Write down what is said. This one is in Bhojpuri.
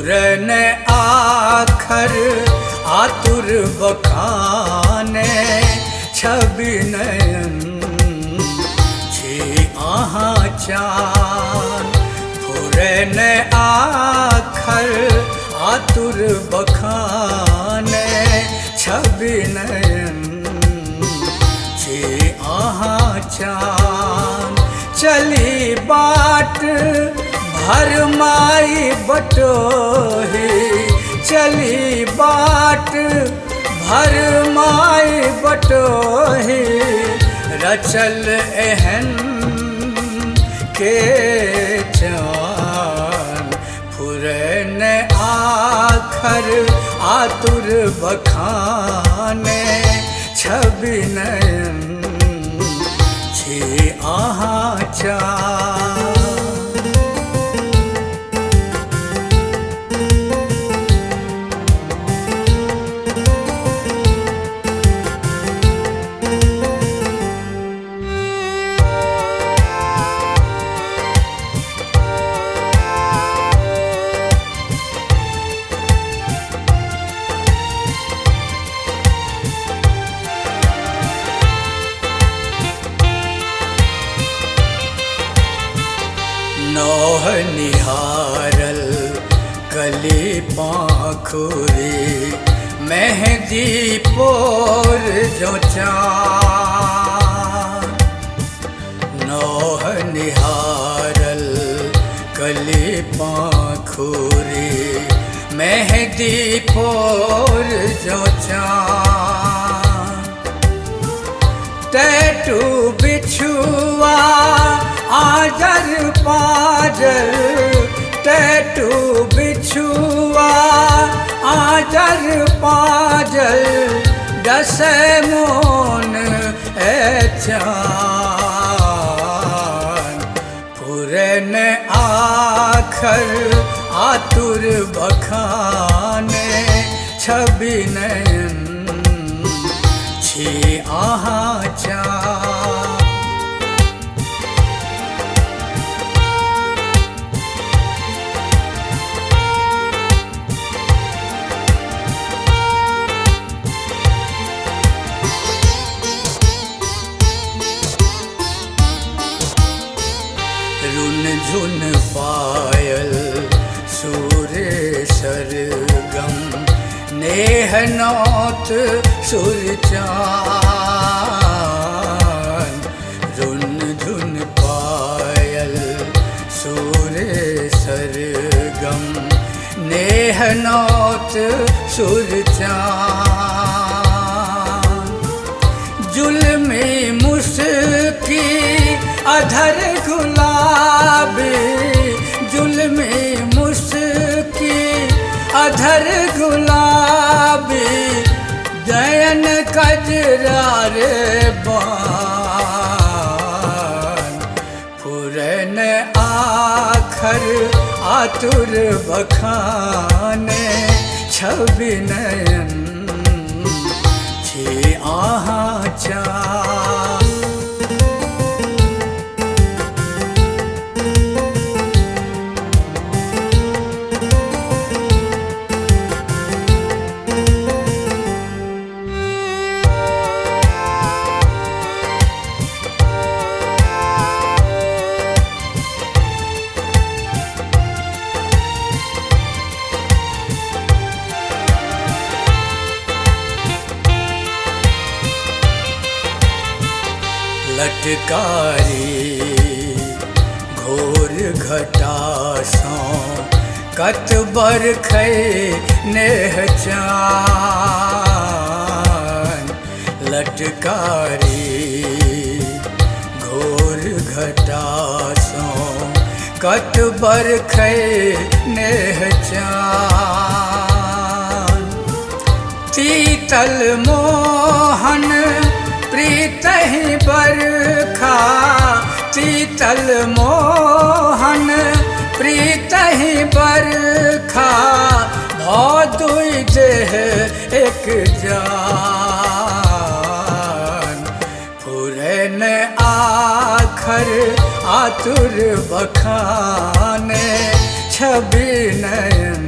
फुरन आखर आतुर बखाने छवि नयन छी अहाँ चान। फुरन आखर आतुर बखाने छवि नयन छी अहाँ चान। चली बाट भरमाई बटोही, चली बाट भरमाई बटोही, रचल एहन के चान। फुरन आखर आतुर बखाने छवि नयन छी अहाँ चान। नौह निहारल कली पाखुरी, मेहंदी पोर जो चान। नौह निहारल कली पाखुरी, मेहंदी पोर जो चान। टैटू बिछुआ आजर पाजर, टैटू बिछुआ आजर पाजर, डसे मोन ए चान। फुरन आखर आतुर बखाने छवि नयन छी अहाँ चान। रुन झुन पायल सूरे सरगम, नेह नौत सुर चान। रुन झुन पायल सूरे सरगम, नेह नौत सुर चान। जुल्मी मुस्की अधर गुलाबी, जुल्मी मुस्की अधर गुलाबी, जयन कजरा रे बान। फुरन आखर आतुर बखाने छवि नयन छी अहाँ चान। लटकारी घोर घटा सौ कत बरखै नेह चान। लटकारी घोर घटा सौ कत बरखै नेह चान। तीतल मोहन प्रीतहि बरखा, तीतल मोहन प्रीतहि बरखा, भौ दुई देह एक जान। फुरन आखर आतुर बखाने छवि नयन